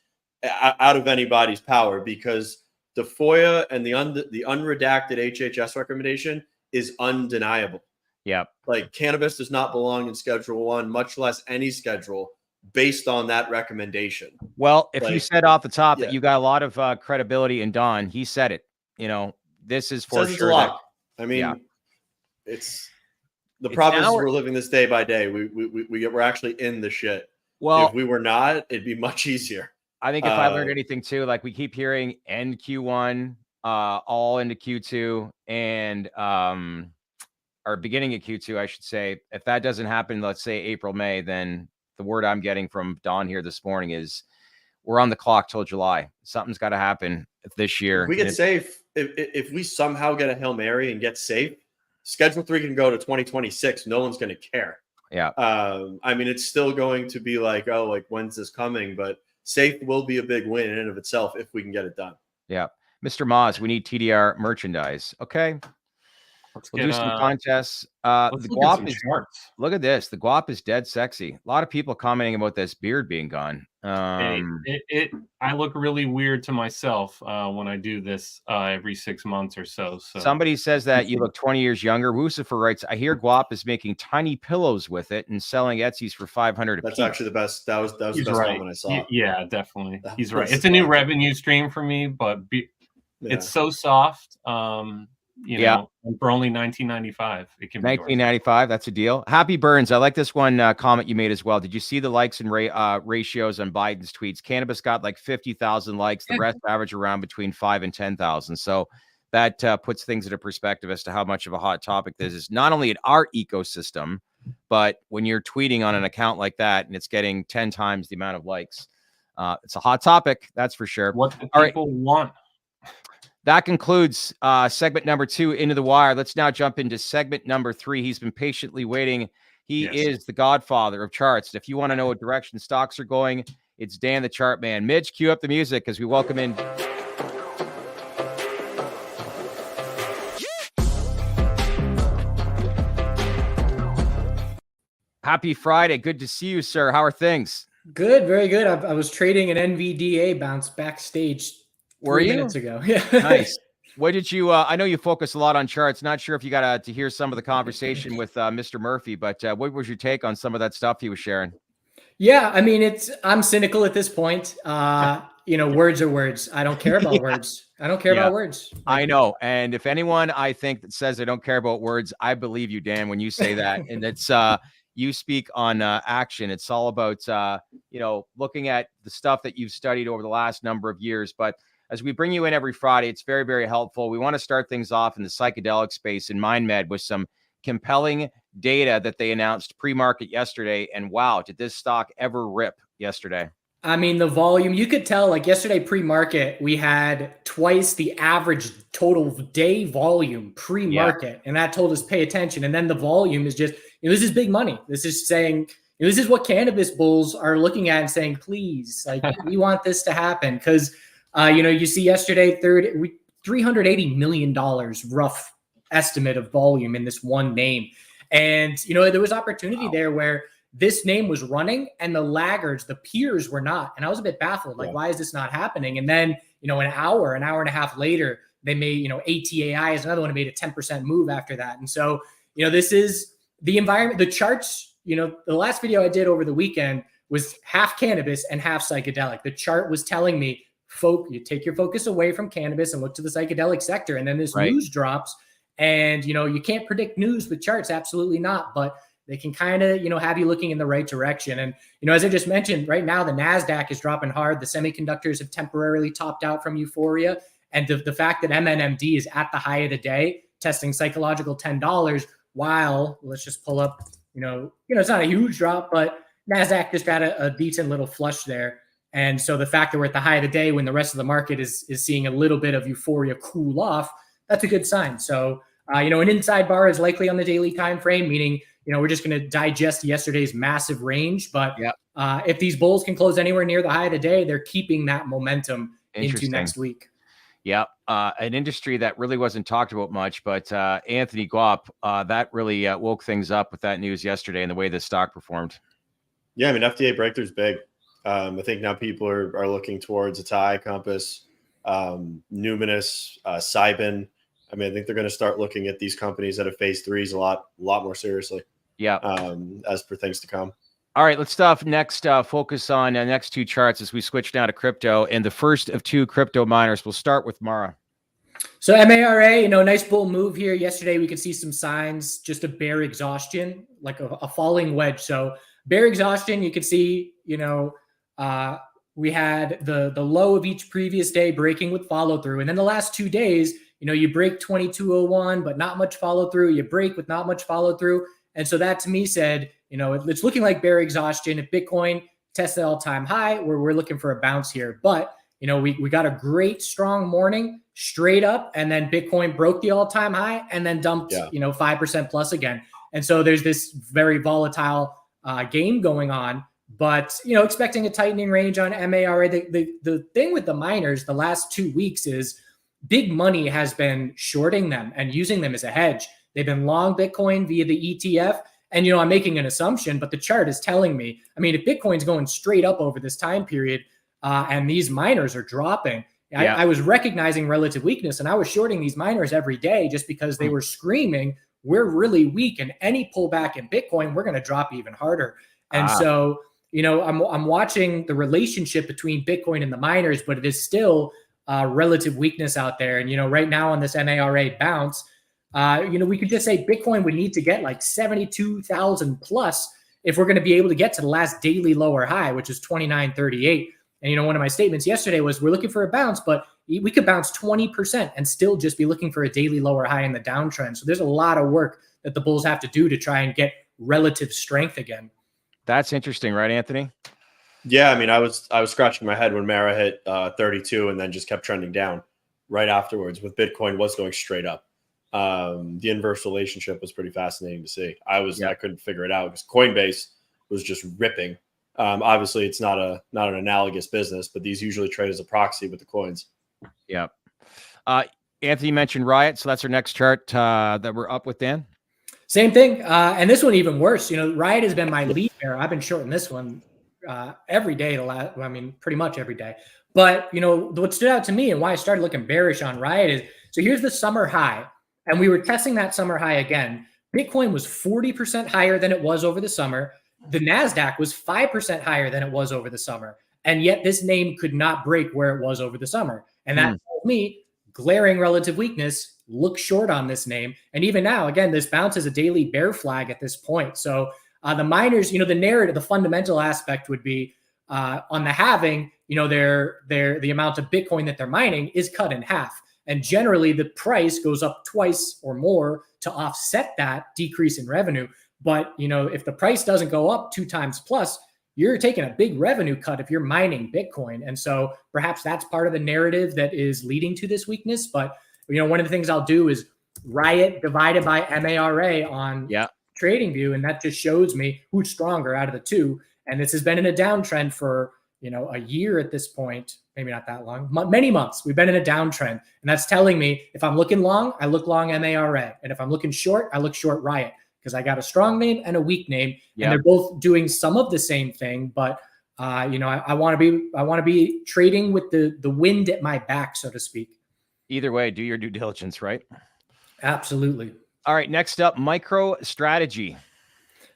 out of anybody's power, because the FOIA and the unredacted HHS recommendation is undeniable. Yeah. Like, cannabis does not belong in Schedule 1, much less any schedule, based on that recommendation. Well, if you said off the top that you got a lot of credibility in Don, he said it. You know, this is for sure. I mean, it's the problem is we're living this day by day. We're actually in the shit. Well, if we were not, it'd be much easier. I think if I learned anything too, like we keep hearing end Q1, all into Q2, and or beginning of Q2, I should say. If that doesn't happen, let's say April, May, then the word I'm getting from Don here this morning is we're on the clock till July. Something's got to happen this year. If we get safe, if we somehow get a Hail Mary and get safe, Schedule 3 can go to 2026. No one's going to care. Yeah. I mean, it's still going to be like, oh, like, when's this coming? But safe will be a big win in and of itself if we can get it done. Yeah. Mr. Moz, we need TDR merchandise. Okay. We'll do some contests. Let's The look at some guap is, charts. look at this. The guap is dead sexy. A lot of people commenting about this beard being gone. Hey, I look really weird to myself when I do this every 6 months or so. So somebody says that you look 20 years younger. Wucifer writes, I hear Guap is making tiny pillows with it and selling Etsy's for 500 a That's piece. actually the best. That was the best comment I saw. Yeah, definitely. That He's right. was It's a new revenue stream for me, but it's so soft. You know, and for only $19.95, it can be $19.95. That's a deal. Happy Burns. I like this one comment you made as well. Did you see the likes and ratios on Biden's tweets? Cannabis got like 50,000 likes. The rest average around between 5 and 10,000. So that puts things into perspective as to how much of a hot topic this is, not only in our ecosystem, but when you're tweeting on an account like that and it's getting 10 times the amount of likes. It's a hot topic. That's for sure. What the people want. That concludes segment number 2, Into the Wire. Let's now jump into segment number 3. He's been patiently waiting. He is the godfather of charts. If you want to know what direction stocks are going, it's Dan the Chart Man. Midge, cue up the music as we welcome in. Happy Friday. Good to see you, sir. How are things? Good, very good. I was trading an NVDA bounce backstage. Were 3 you? minutes ago. Yeah. Nice. What did you, I know you focus a lot on charts. Not sure if you got to hear some of the conversation with Mr. Murphy, but what was your take on some of that stuff he was sharing? Yeah, I mean, I'm cynical at this point. You know, words are words. I don't care about words. I don't care about words. I know. And if anyone I think that says they don't care about words, I believe you, Dan, when you say that. And it's you speak on action. It's all about, you know, looking at the stuff that you've studied over the last number of years. But as we bring you in every Friday, it's very, very helpful. We want to start things off in the psychedelic space in MariMed with some compelling data that they announced pre-market yesterday. And wow, did this stock ever rip yesterday? I mean, the volume, you could tell, like yesterday pre-market, we had twice the average total day volume pre-market. And that told us pay attention. And then the volume is just, you know, this is big money. This is saying, you know, this is what cannabis bulls are looking at and saying, please, like we want this to happen. Because, you know, you see yesterday, $380 million rough estimate of volume in this one name. And, you know, there was opportunity there where this name was running and the laggards, the peers were not. And I was a bit baffled, like, why is this not happening? And then, you know, an hour and a half later, they made, you know, ATAI is another one, made a 10% move after that. And so, you know, this is the environment, the charts, you know, the last video I did over the weekend was half cannabis and half psychedelic. The chart was telling me, you take your focus away from cannabis and look to the psychedelic sector. And then this news drops and, you know, you can't predict news with charts. Absolutely not. But they can kind of, you know, have you looking in the right direction. And, you know, as I just mentioned, right now, the NASDAQ is dropping hard. The semiconductors have temporarily topped out from euphoria. And the fact that MNMD is at the high of the day, testing psychological $10, while let's just pull up, you know, it's not a huge drop, but NASDAQ just got a decent little flush there. And so the fact that we're at the high of the day when the rest of the market is seeing a little bit of euphoria cool off, that's a good sign. So, you know, an inside bar is likely on the daily time frame, meaning, you know, we're just going to digest yesterday's massive range. But if these bulls can close anywhere near the high of the day, they're keeping that momentum into next week. Yeah. An industry that really wasn't talked about much, but Anthony Guap, that really woke things up with that news yesterday and the way the stock performed. Yeah, I mean, FDA breakthrough's big. I think now people are looking towards Atai, Compass, Numinous, Cybin. I mean, I think they're going to start looking at these companies that have phase 3s a lot more seriously. Yeah. As per things to come. All right, let's focus on next 2 charts as we switch now to crypto. And the first of 2 crypto miners, we'll start with Mara. So MARA, you know, nice bull move here. Yesterday, we could see some signs, just a bear exhaustion, like a falling wedge. So bear exhaustion, you could see, you know, we had the low of each previous day breaking with follow through. And then the last 2 days, you know, you break 2201, but not much follow through. You break with not much follow through. And so that to me said, you know, it's looking like bear exhaustion. If Bitcoin tests the all-time high, we're looking for a bounce here. But, you know, we got a great strong morning straight up, and then Bitcoin broke the all-time high and then dumped, you know, 5% plus again. And so there's this very volatile game going on. but expecting a tightening range on MARA. The thing with the miners the last 2 weeks is big money has been shorting them and using them as a hedge. They've been long Bitcoin via the ETF. And, I'm making an assumption, but the chart is telling me, if Bitcoin's going straight up over this time period and these miners are dropping, I was recognizing relative weakness, and I was shorting these miners every day just because they were screaming, we're really weak, and any pullback in Bitcoin, we're going to drop even harder. And so, I'm watching the relationship between Bitcoin and the miners, but it is still relative weakness out there. And, right now on this MARA bounce, we could just say Bitcoin would need to get like 72,000 plus if we're going to be able to get to the last daily lower high, which is 2938. And, one of my statements yesterday was we're looking for a bounce, but we could bounce 20% and still just be looking for a daily lower high in the downtrend. So there's a lot of work that the bulls have to do to try and get relative strength again. That's interesting, right, Anthony? Yeah, I was scratching my head when Mara hit 32 and then just kept trending down right afterwards. With Bitcoin was going straight up. The inverse relationship was pretty fascinating to see. I couldn't figure it out because Coinbase was just ripping. Obviously, it's not an analogous business, but these usually trade as a proxy with the coins. Yeah. Anthony mentioned Riot, so that's our next chart that we're up with, Dan. Same thing, and this one even worse. Riot has been my lead bearer. I've been shorting this one every day pretty much every day. But what stood out to me and why I started looking bearish on Riot is, so here's the summer high. And we were testing that summer high again. Bitcoin was 40% higher than it was over the summer. The NASDAQ was 5% higher than it was over the summer. And yet this name could not break where it was over the summer. And that told me glaring relative weakness, look short on this name. And even now, again, this bounce is a daily bear flag at this point. So the miners, the narrative, the fundamental aspect would be on the halving, the amount of Bitcoin that they're mining is cut in half. And generally, the price goes up twice or more to offset that decrease in revenue. But, if the price doesn't go up 2 times plus, you're taking a big revenue cut if you're mining Bitcoin. And so perhaps that's part of the narrative that is leading to this weakness. But, one of the things I'll do is Riot divided by MARA on TradingView. And that just shows me who's stronger out of the two. And this has been in a downtrend for, a year at this point, maybe not that long, many months. We've been in a downtrend. And that's telling me if I'm looking long, I look long MARA. And if I'm looking short, I look short Riot, because I got a strong name and a weak name. And they're both doing some of the same thing. But, I want to be trading with the wind at my back, so to speak. Either way, do your due diligence, right? Absolutely. All right. Next up, MicroStrategy.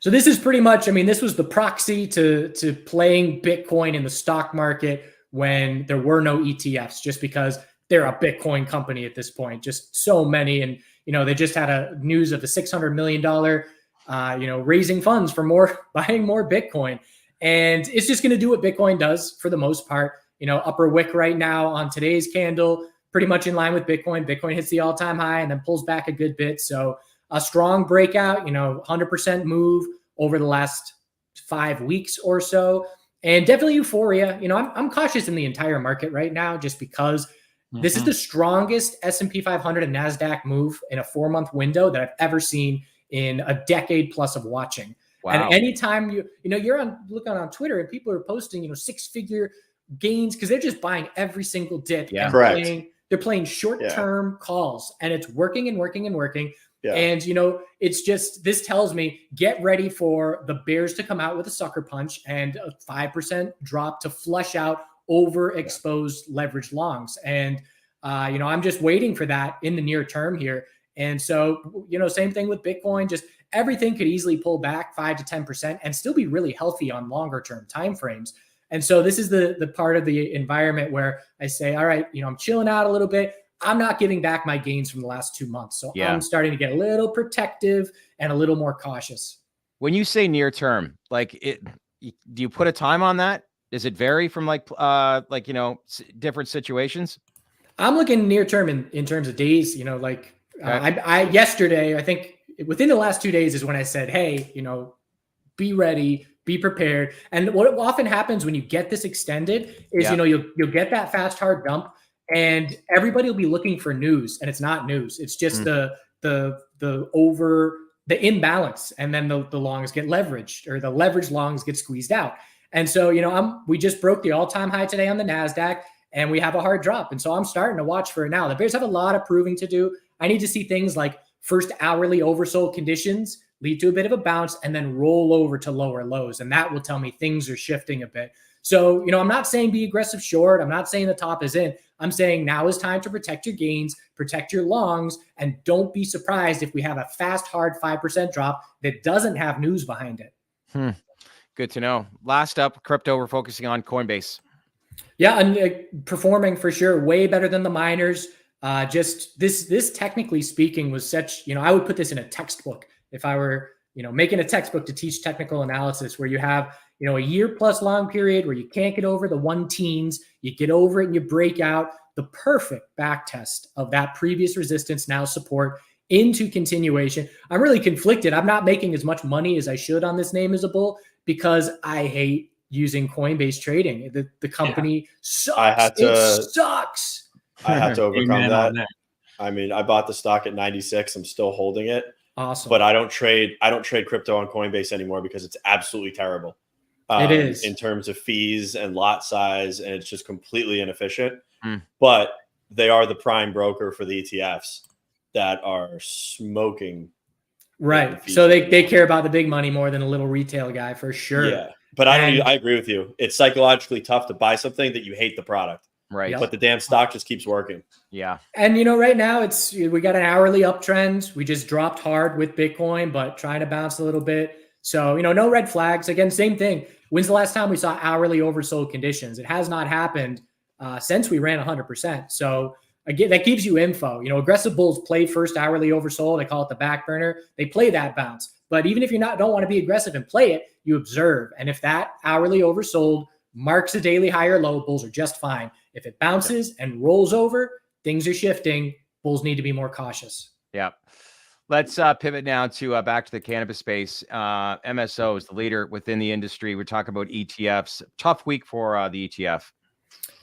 So this is pretty much, this was the proxy to playing Bitcoin in the stock market when there were no ETFs, just because they're a Bitcoin company at this point, just so many. And, they just had a news of the $600 million, raising funds for buying more Bitcoin. And it's just going to do what Bitcoin does for the most part. Upper wick right now on today's candle, pretty much in line with Bitcoin. Bitcoin hits the all-time high and then pulls back a good bit. So a strong breakout, 100% move over the last 5 weeks or so. And definitely euphoria. I'm cautious in the entire market right now just because this is the strongest S&P 500 and NASDAQ move in a 4-month window that I've ever seen in a decade plus of watching. Wow. And anytime you're looking on Twitter and people are posting, 6-figure gains because they're just buying every single dip. Yeah, correct. They're playing short-term calls, and it's working and working and working. Yeah. And, it's just, this tells me get ready for the bears to come out with a sucker punch and a 5% drop to flush out overexposed leverage longs. And, I'm just waiting for that in the near term here. And so, same thing with Bitcoin, just everything could easily pull back 5 to 10% and still be really healthy on longer term timeframes. And so this is the part of the environment where I say, all right, I'm chilling out a little bit. I'm not giving back my gains from the last 2 months. So I'm starting to get a little protective and a little more cautious. When you say near term, do you put a time on that? Does it vary from different situations? I'm looking near term in terms of days, yesterday, I think within the last 2 days is when I said, hey, be ready, be prepared. And what often happens when you get this extended is, you'll get that fast, hard dump. And everybody will be looking for news, and it's not news. It's just the imbalance, and then the longs get leveraged, or the leverage longs get squeezed out. And so, we just broke the all-time high today on the NASDAQ, and we have a hard drop. And so I'm starting to watch for it now. The bears have a lot of proving to do. I need to see things like first hourly oversold conditions lead to a bit of a bounce and then roll over to lower lows. And that will tell me things are shifting a bit. So, I'm not saying be aggressive short. I'm not saying the top is in. I'm saying now is time to protect your gains, protect your longs, and don't be surprised if we have a fast, hard 5% drop that doesn't have news behind it. Good to know. Last up, crypto, we're focusing on Coinbase. Yeah, and performing for sure, way better than the miners. Just this technically speaking was such, I would put this in a textbook if I were, making a textbook to teach technical analysis, where you have, a year plus long period where you can't get over the 1 teens, you get over it and you break out. The perfect back test of that previous resistance, now support, into continuation. I'm really conflicted. I'm not making as much money as I should on this name as a bull because I hate using Coinbase trading. The company sucks. It sucks. I had to overcome Amen that. I mean, I bought the stock at 96. I'm still holding it. Awesome. But I don't trade crypto on Coinbase anymore because it's absolutely terrible. It is, in terms of fees and lot size, and it's just completely inefficient. But they are the prime broker for the ETFs that are smoking. Right. So they care about the big money more than a little retail guy, for sure. Yeah. But I agree with you. It's psychologically tough to buy something that you hate the product. Right. But the damn stock just keeps working. Yeah. And right now we got an hourly uptrend. We just dropped hard with Bitcoin, but trying to bounce a little bit. So, no red flags. Again, same thing. When's the last time we saw hourly oversold conditions? It has not happened since we ran 100%. So again, that gives you info. Aggressive bulls play first hourly oversold. I call it the back burner. They play that bounce. But even if you don't want to be aggressive and play it, you observe. And if that hourly oversold marks a daily high or low, bulls are just fine. If it bounces and rolls over, things are shifting. Bulls need to be more cautious. Yeah. Let's pivot now to back to the cannabis space. MSO is the leader within the industry. We're talking about ETFs. Tough week for the ETF.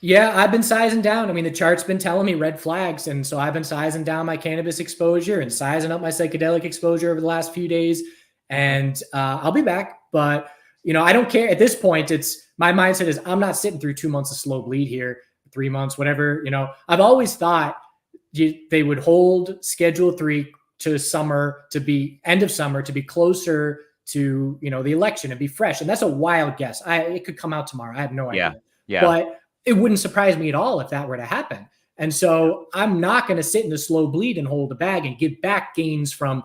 Yeah, I've been sizing down. I mean, the chart's been telling me red flags. And so I've been sizing down my cannabis exposure and sizing up my psychedelic exposure over the last few days. And I'll be back. But, I don't care. At this point, my mindset is I'm not sitting through 2 months of slow bleed here, 3 months, whatever. I've always thought they would hold Schedule 3 to summer, to be end of summer, to be closer to, the election and be fresh. And that's a wild guess. It could come out tomorrow. I have no idea. Yeah. But it wouldn't surprise me at all if that were to happen. And so I'm not going to sit in the slow bleed and hold the bag and give back gains from,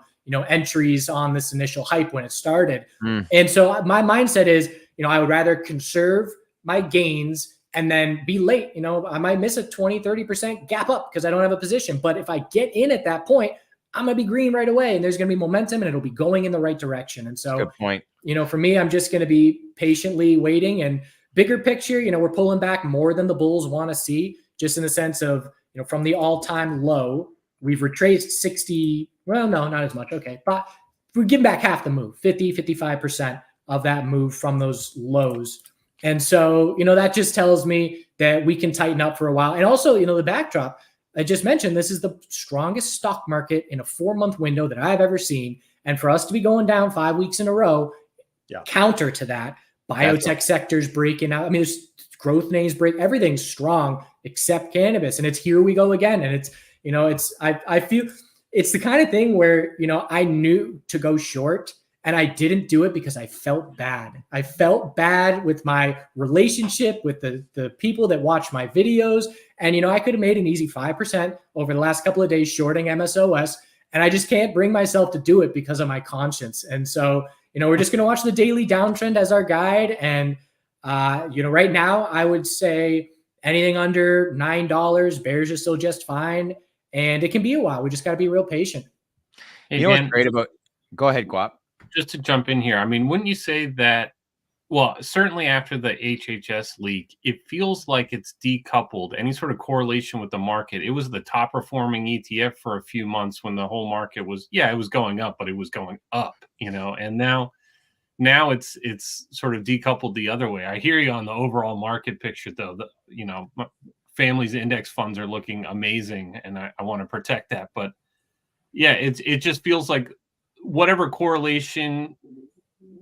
entries on this initial hype when it started. And so my mindset is, I would rather conserve my gains and then be late. I might miss a 20, 30% gap up because I don't have a position. But if I get in at that point, I'm going to be green right away, and there's going to be momentum and it'll be going in the right direction. And so, good point. For me, I'm just going to be patiently waiting. And bigger picture, we're pulling back more than the bulls want to see, just in the sense of, from the all-time low, we've retraced 60. Well, no, not as much. Okay. But we're giving back half the move, 50, 55% of that move from those lows. And so, that just tells me that we can tighten up for a while. And also, the backdrop, I just mentioned, this is the strongest stock market in a 4-month window that I've ever seen. And for us to be going down 5 weeks in a row, counter to that, biotech sector's breaking out. I mean, there's growth names break, everything's strong except cannabis. And it's here we go again. And it's, I feel it's the kind of thing where, I knew to go short and I didn't do it because I felt bad. I felt bad with my relationship with the people that watch my videos. And, I could have made an easy 5% over the last couple of days shorting MSOS. And I just can't bring myself to do it because of my conscience. And so, we're just going to watch the daily downtrend as our guide. And, right now I would say anything under $9, bears are still just fine. And it can be a while. We just got to be real patient. Hey, what's great about, go ahead, Guap. Just to jump in here. I mean, wouldn't you say that, well, certainly after the HHS leak, it feels like it's decoupled any sort of correlation with the market. It was the top performing ETF for a few months when the whole market was, it was going up, but it was going up, and now it's sort of decoupled the other way. I hear you on the overall market picture, though. Families index funds are looking amazing, and I want to protect that. But yeah, it just feels like whatever correlation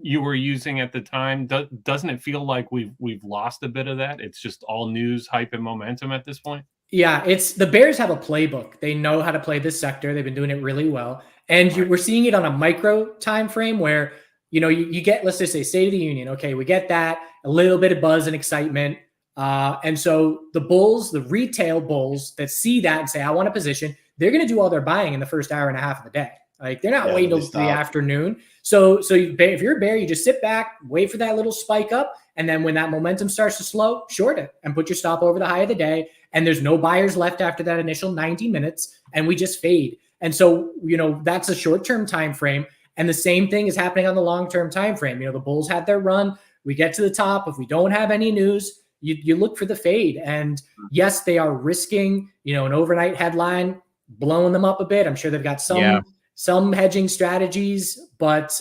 you were using at the time, doesn't it feel like we've lost a bit of that? It's just all news, hype, and momentum at this point. Yeah, it's the Bears have a playbook. They know how to play this sector. They've been doing it really well. And we're seeing it on a micro time frame where, you get, let's just say State of the Union. Okay, we get that, a little bit of buzz and excitement. And so the bulls, the retail bulls that see that and say, I want a position, they're going to do all their buying in the first hour and a half of the day. Like they're not waiting till the afternoon. So if you're a bear, you just sit back, wait for that little spike up. And then when that momentum starts to slow, short it and put your stop over the high of the day. And there's no buyers left after that initial 90 minutes. And we just fade. And so, that's a short-term time frame. And the same thing is happening on the long-term time frame. The bulls had their run. We get to the top. If we don't have any news, you look for the fade. And yes, they are risking, an overnight headline, blowing them up a bit. I'm sure they've got some hedging strategies, but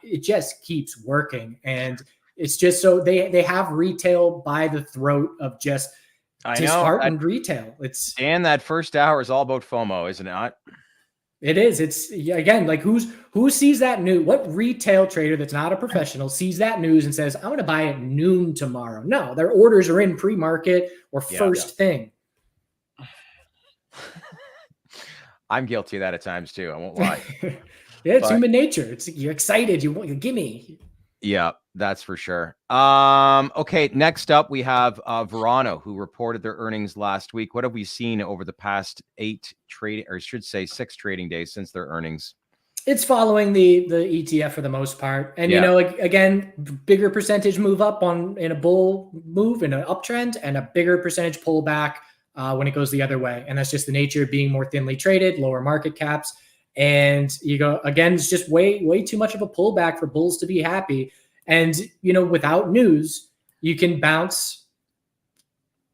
it just keeps working. And it's just so they have retail by the throat of just disheartened retail. It's Dan, that first hour is all about FOMO, isn't it not? It is. It's again, like who sees that news? What retail trader that's not a professional sees that news and says, I'm going to buy at noon tomorrow? No, their orders are in pre-market or first thing. I'm guilty of that at times too. I won't lie. It's human nature. You're excited. You want, give me. Yeah, that's for sure. Okay, next up we have Verano, who reported their earnings last week. What have we seen over the past 6 trading days since their earnings? It's following the ETF for the most part. And, again, bigger percentage move up in a bull move, in an uptrend, and a bigger percentage pullback when it goes the other way. And that's just the nature of being more thinly traded, lower market caps. And again, it's just way too much of a pullback for bulls to be happy. And, without news, you can bounce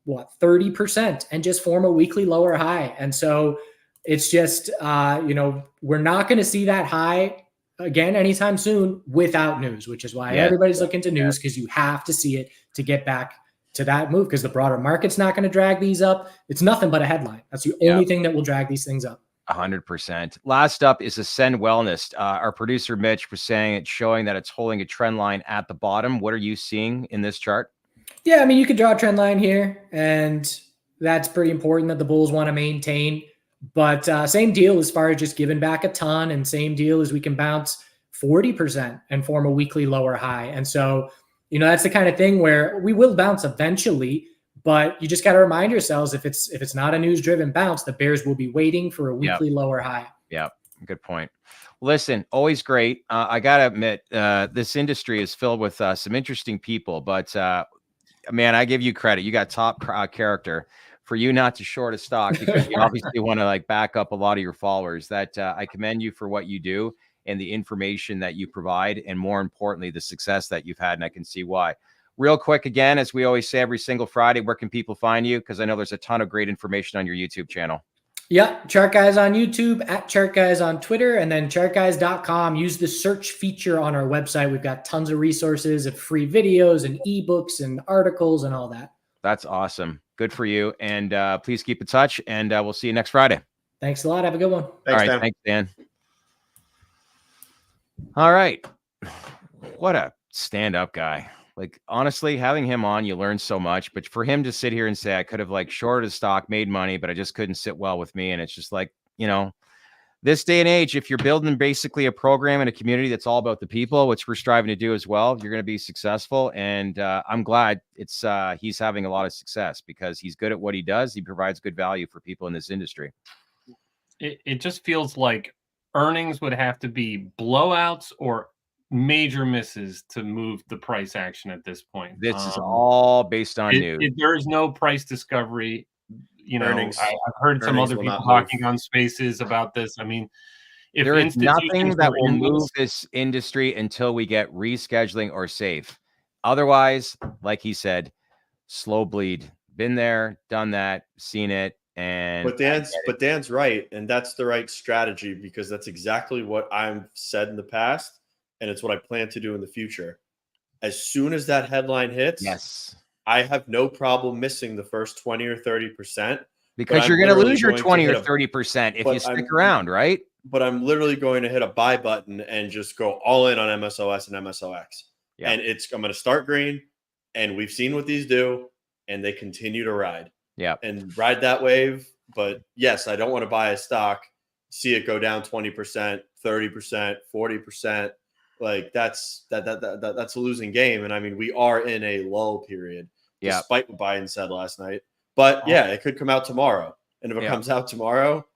30% and just form a weekly lower high. And so it's just, we're not going to see that high again anytime soon without news, which is why everybody's looking to news, because you have to see it to get back to that move, because the broader market's not going to drag these up. It's nothing but a headline. That's the only thing that will drag these things up. 100%. Last up is Ascend Wellness. Our producer Mitch was saying it's showing that it's holding a trend line at the bottom. What are you seeing in this chart? Yeah, I mean, you could draw a trend line here, and that's pretty important that the bulls want to maintain. But same deal as far as just giving back a ton, and same deal as we can bounce 40% and form a weekly lower high. And so, that's the kind of thing where we will bounce eventually. But you just got to remind yourselves, if it's not a news-driven bounce, the bears will be waiting for a weekly lower high. Yeah, good point. Listen, always great. I got to admit, this industry is filled with some interesting people. But, man, I give you credit. You got top character for you not to short a stock, because you obviously want to back up a lot of your followers. That I commend you for what you do and the information that you provide, and more importantly, the success that you've had. And I can see why. Real quick, again, as we always say every single Friday, where can people find you? Because I know there's a ton of great information on your YouTube channel. Yeah, Chart Guys on YouTube, at Chart Guys on Twitter, and then chartguys.com. Use the search feature on our website. We've got tons of resources of free videos and ebooks and articles and all that. That's awesome. Good for you. And please keep in touch, and we'll see you next Friday. Thanks a lot. Have a good one. Thanks, all right, Dan. Thanks, Dan. All right. What a stand-up guy. Honestly, having him on, you learn so much. But for him to sit here and say, I could have shorted a stock, made money, but I just couldn't sit well with me. And it's just this day and age, if you're building basically a program and a community that's all about the people, which we're striving to do as well, you're going to be successful. And I'm glad he's having a lot of success, because he's good at what he does. He provides good value for people in this industry. It just feels like earnings would have to be blowouts or major misses to move the price action at this point. This is all based on news. There is no price discovery. Earnings. I've heard some other people talking on Spaces about this. I mean, if there is nothing that will move this industry until we get rescheduling or safe. Otherwise, like he said, slow bleed. Been there, done that, seen it. But Dan's right, and that's the right strategy, because that's exactly what I've said in the past. And it's what I plan to do in the future. As soon as that headline hits, I have no problem missing the first 20 or 30%. Because you're going to lose your 20 or 30% if you stick around, right? but I'm literally going to hit a buy button and just go all in on MSOS and MSOX. Yeah. And I'm going to start green, and we've seen what these do, and they continue to ride. Yeah. And ride that wave. But yes, I don't want to buy a stock, see it go down 20%, 30%, 40%. Like that's a losing game. And I mean, we are in a lull period, despite what Biden said last night. But yeah, it could come out tomorrow. And if it comes out tomorrow,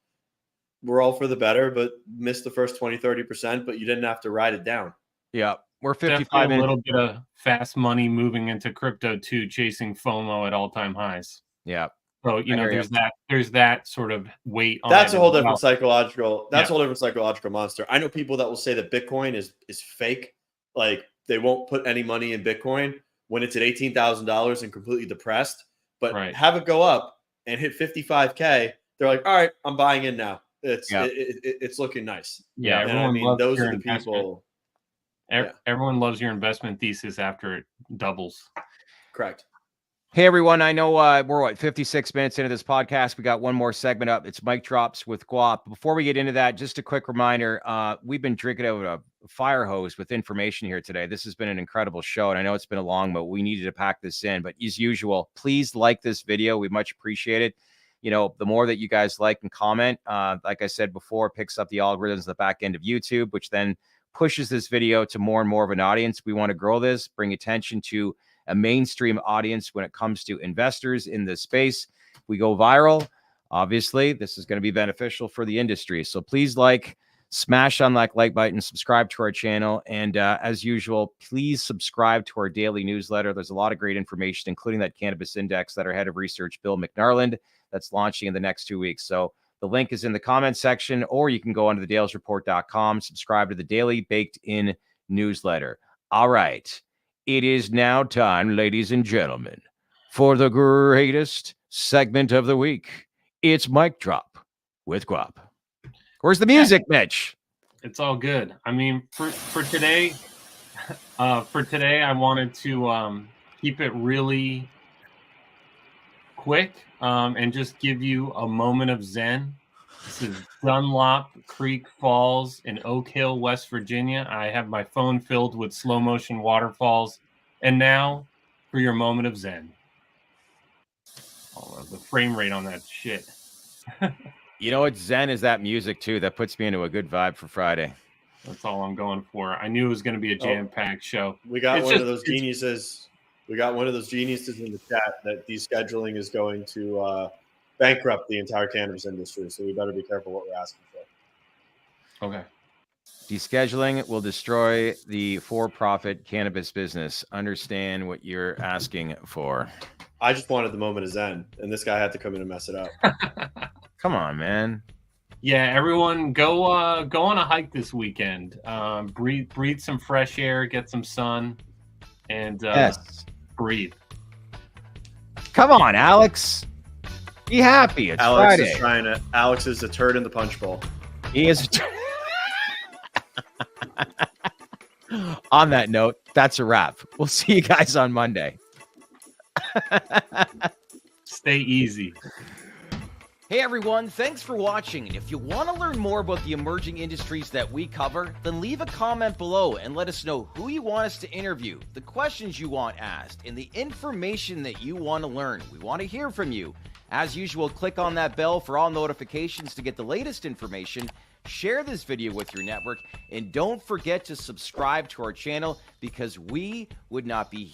we're all for the better, but missed the first 20, 30%, but you didn't have to ride it down. Yeah. We're 55 Definitely a little bit of fast money moving into crypto too, chasing FOMO at all-time highs. Yeah. So, there's that sort of weight on that's it a whole as different well. psychological. That's a whole different psychological monster. I know people that will say that Bitcoin is fake. Like they won't put any money in Bitcoin when it's at $18,000 and completely depressed, but have it go up and hit 55K. They're like, all right, I'm buying in now. It's looking nice. Yeah. And I mean, those are the people. Everyone loves your investment thesis after it doubles. Correct. Hey, everyone. I know we're 56 minutes into this podcast. We got one more segment up. It's Mic Drops with Guap. Before we get into that, just a quick reminder. We've been drinking out of a fire hose with information here today. This has been an incredible show, and I know it's been a long, but we needed to pack this in. But as usual, please like this video. We much appreciate it. The more that you guys like and comment, like I said before, picks up the algorithms at the back end of YouTube, which then pushes this video to more and more of an audience. We want to grow this, bring attention to a mainstream audience when it comes to investors in this space. If we go viral, obviously, this is going to be beneficial for the industry. So please smash on that like button, subscribe to our channel. And as usual, please subscribe to our daily newsletter. There's a lot of great information, including that cannabis index that our head of research, Bill McNarland, that's launching in the next 2 weeks. So the link is in the comment section, or you can go onto thedalesreport.com, subscribe to the daily baked in newsletter. All right. It is now time, ladies and gentlemen, for the greatest segment of the week. It's Mic Drop with Guap. Where's the music, Mitch? It's all good. I mean, for today, I wanted to keep it really quick and just give you a moment of zen. This is Dunlop Creek Falls in Oak Hill, West Virginia. I have my phone filled with slow motion waterfalls. And now for your moment of zen. Oh, the frame rate on that shit. You know what? Zen is that music too. That puts me into a good vibe for Friday. That's all I'm going for. I knew it was going to be a jam-packed show. We got one of those geniuses. We got one of those geniuses in the chat that descheduling is going to bankrupt the entire cannabis industry. So we better be careful what we're asking for. Okay. Descheduling will destroy the for-profit cannabis business. Understand what you're asking for. I just wanted the moment of zen, and this guy had to come in and mess it up. Come on, man. Yeah, everyone go on a hike this weekend. Breathe some fresh air, get some sun, and breathe. Come on, Alex. Be happy. It's Friday. Alex is a turd in the punch bowl. He is. On that note, that's a wrap. We'll see you guys on Monday. Stay easy. Hey everyone, thanks for watching. And if you want to learn more about the emerging industries that we cover, then leave a comment below and let us know who you want us to interview, the questions you want asked, and the information that you want to learn. We want to hear from you. As usual, click on that bell for all notifications to get the latest information. Share this video with your network, and don't forget to subscribe to our channel, because we would not be here